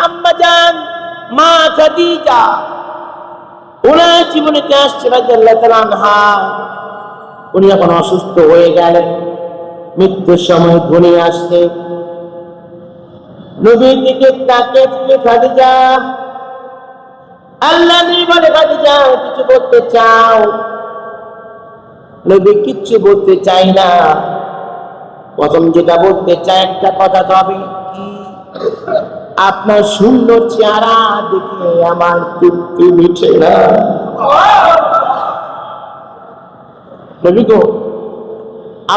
আম্মা জান মা খাদিজা ওনার জীবনেতে আসছে রাদিয়াল্লাহু তাআলা আনহা। উনি এখন অসুস্থ হয়ে গেলেন, মৃত্যুর সময় ঘনিয়ে আসছে। নবীর দিকে তাকিয়ে থেকে খাদিজা, আল্লাহ নবী বলে খাদিজা কিছু বলতে চাও? নবী কিচ্ছু বলতে চাই না, প্রথম যেটা বলতে চাই একটা কথা, তবে কি আপনার সুন্দর চেহারা দেখে আমার তৃপ্তি মিটে না। নবী গো,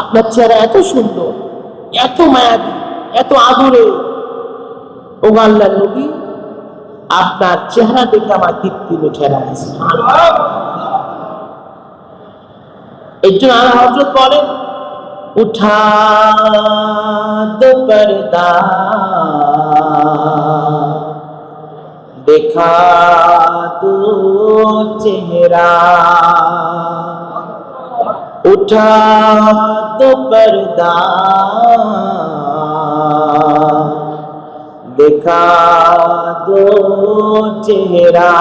আপনার চেহারা এত সুন্দর, এত মায়াবী, এত আদরে, ও আল্লাহ নবী আপনার চেহারা দেখে আমার তৃপ্তি মিটে না। এই জন্য আল্লাহ হযরত বলেন উঠা দো পর্দা দেখা দো চেহারা, উঠা দো পর্দা দেখা দো চেহারা,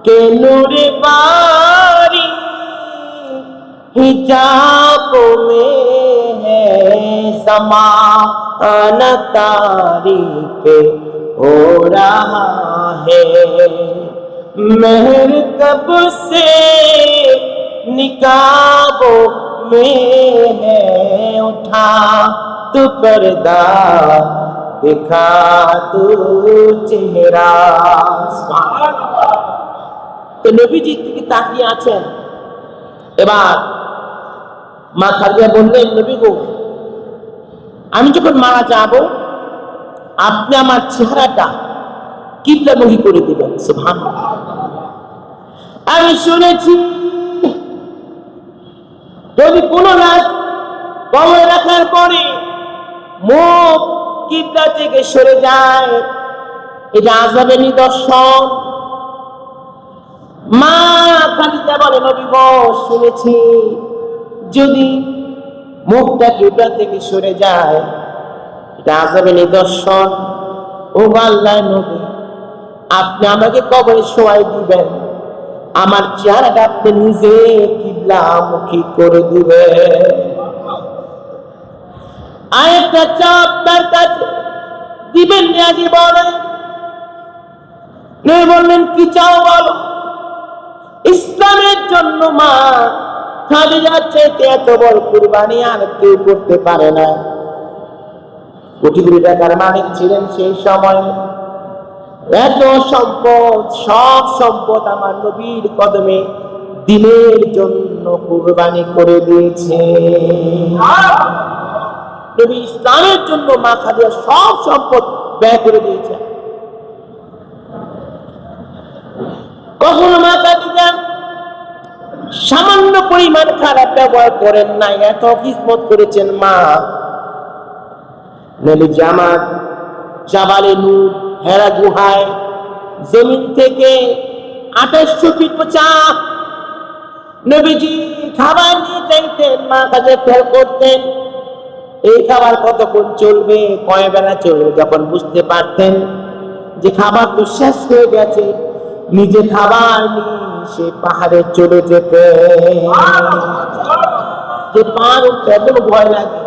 के नूर बारी हिजाब में है ज़माना तारीक हो रहा है, मेहर कब से निकाबों में है, उठा तो पर्दा दिखा तो चेहरा। তো নবীজি থেকে তাকিয়ে আছেন। এবার মা খাদিজা বললেন নবী গো, আমি যখন মারা যাব আপনি আমার চেহারাটা কিবলামুখী করে দিবেন। সুবহানাল্লাহ। আমি শুনেছি যদি কোনো লাশ কবরে রাখার পরে মুখ কিবলা থেকে সরে যায় এটা আযাবের নিদর্শন। মা খাদিজা বলে নবী গো, শুনেছি যদি মুখটা কিবলা থেকে সরে যায় এটা আযাবের নিদর্শন। ও আল্লাহর নবী, আপনি আমাকে কবরে শোয়াই দিবেন, আমার চেহারাটা আপনি নিজে কিবলামুখী করে দিবেন। আরেকটা চাপ তার কাছে দিবেন নিয়াজি বলেন। বললেন কি চাও বলো? ইসলামের জন্য মা খাদিজার চাইতে এত বড় কুরবানি আর কেউ করতে পারে না। কোটি কোটি টাকার মালিক ছিলেন সেই সময়, এত সম্পদ, সব সম্পদ আমার নবীর কদমে দিনের জন্য কুরবানি করে দিয়েছে। নবী ইসলামের জন্য মা খাদিজা সব সম্পদ ব্যয় করে দিয়েছে। কখনো মা খাদিজা সামান্য পরিমাণ খারাপ ব্যবহার করেন না, এত খিদমত করেছেন মা। নবী জামাত জাবালে নূর হেরা গুহায় জমিন থেকে 2800 ফিট উঁচা নবীজি খাবার নিয়ে যাইতেন, মা কাছে খেয়াল করতেন এই খাবার কতক্ষণ চলবে, কয় বেলা চলবে। যখন বুঝতে পারতেন যে খাবার তো শেষ হয়ে গেছে, নিজে খাবার নিয়ে সে পাহাড়ে চলে যেতে। যে পাহাড় উঠতে এত ভয় লাগে,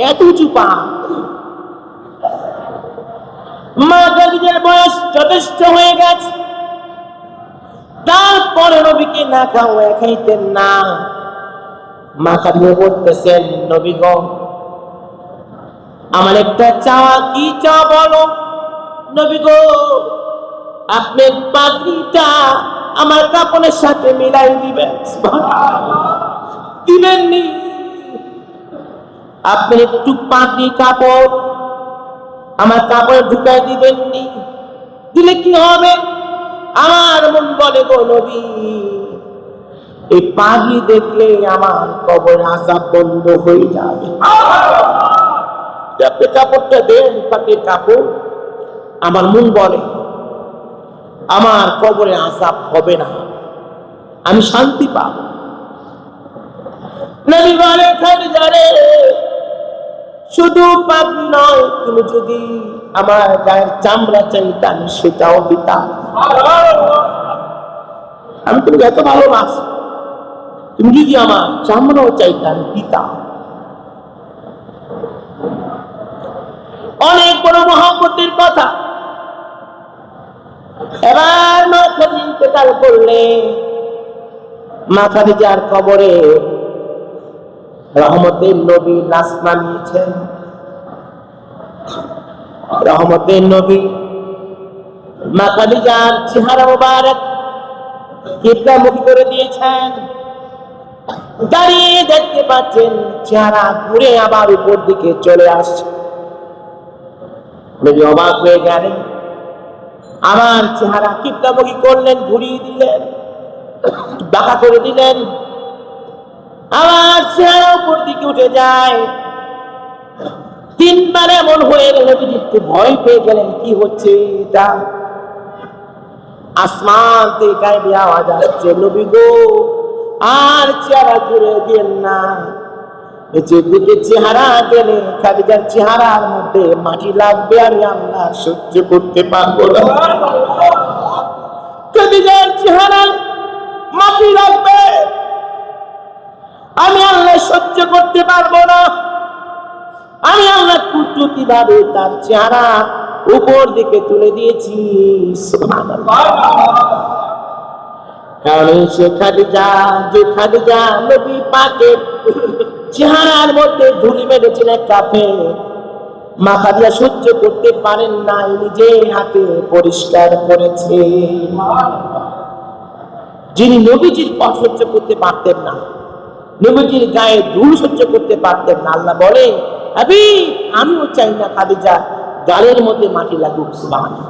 এত উঁচু পাহাড়। মা খাদিজার বয়স যথেষ্ট হয়ে গেছে, তারপরে নবীকে না খাওয়া খাইতেন না। মা খাদিজা বলতেছেন নবী গো, আমার একটা চাওয়া, কি চাওয়া বলো? নবী গো, আপনি পাগড়িটা আমার কাপড়ের সাথে মিলাই দিবেন। দিবেননি? আপনি একটু পাগড়ি কাপড় আমার কাপড়ে ঢুকাই দিবেননি? দিলে কি হবে? আমার মন বলে গো নবী, এই পাগড়ি দেখলে আমার কবর আযাব বন্ধ হয়ে যাবে। আপনি কাপড়টা দেন, পাগড়ির কাপড়। আমার মন বলে আমার কবরে আযাব হবে না, আমি শান্তি পাবো। নবী বলে খাদিজা রে, শুধু পাপি নয়, তুমি যদি আমার গায়ের চামড়া চাইতে আমি সেটাও দিতাম। আমি তোমাকে এত ভালোবাসি, তুমি যদি আমার চামড়াও চাইতে আমি দিতাম। অনেক বড় মহব্বতের কথা। এবার মা খাদিজা ইন্তেকাল করলে, মা খাদিজার কবরে রহমতের নবী লাশ নামিয়েছেন। রহমতের নবী মা খাদিজার চেহারা মোবারক কিবলামুখী করে দিয়েছেন। দাঁড়িয়ে দেখতে পাচ্ছেন চেহারা ঘুরে আবার উপর দিকে চলে আসছে। নবী অবাক হয়ে গেলেন, আমার চেহারা কিবলামুখী করলেন, ঘুরিয়ে দিলেন, বাঁকা করে দিলেন, আমার চেহারা উপর দিকে উঠে যায়। তিনবার এমন হয়ে গেল, একটু ভয় পেয়ে গেলেন, কি হচ্ছে এটা? আসমান থেকে গায়েবী আওয়াজ আসছে, নবী গো আর চেহারা ঘুরে দিন না। যেদিকে চেহারা গেলে খাদিজার চেহারার মধ্যে মাটি লাগবে, আমি আল্লাহ সহ্য করতে পারবো না। খাদিজার চেহারা মাটি লাগবে, আমি আল্লাহ সহ্য করতে পারবো না। আমি আল্লাহ কুদরতি ভাবে তার চেহারা উপর দিকে তুলে দিয়েছি। সুবহানাল্লাহ। কারণ সে খাদিজা, যে খাদিজা নবী পাকের চেহারার মধ্যে ধুলি মেরেছিলেন কাফের, মা খাদিজা সহ্য করতে পারেন নাই, নিজে হাতে পরিষ্কার করেছে। যিনি নবীজির পথ সহ্য করতে পারতেন না, নবীজির গায়ে ধুল সহ্য করতে পারতেন না, আল্লাহ বলে আমিও চাই না খাদিজা গালের মধ্যে মাটি লাগুক। সুবহানাল্লাহ।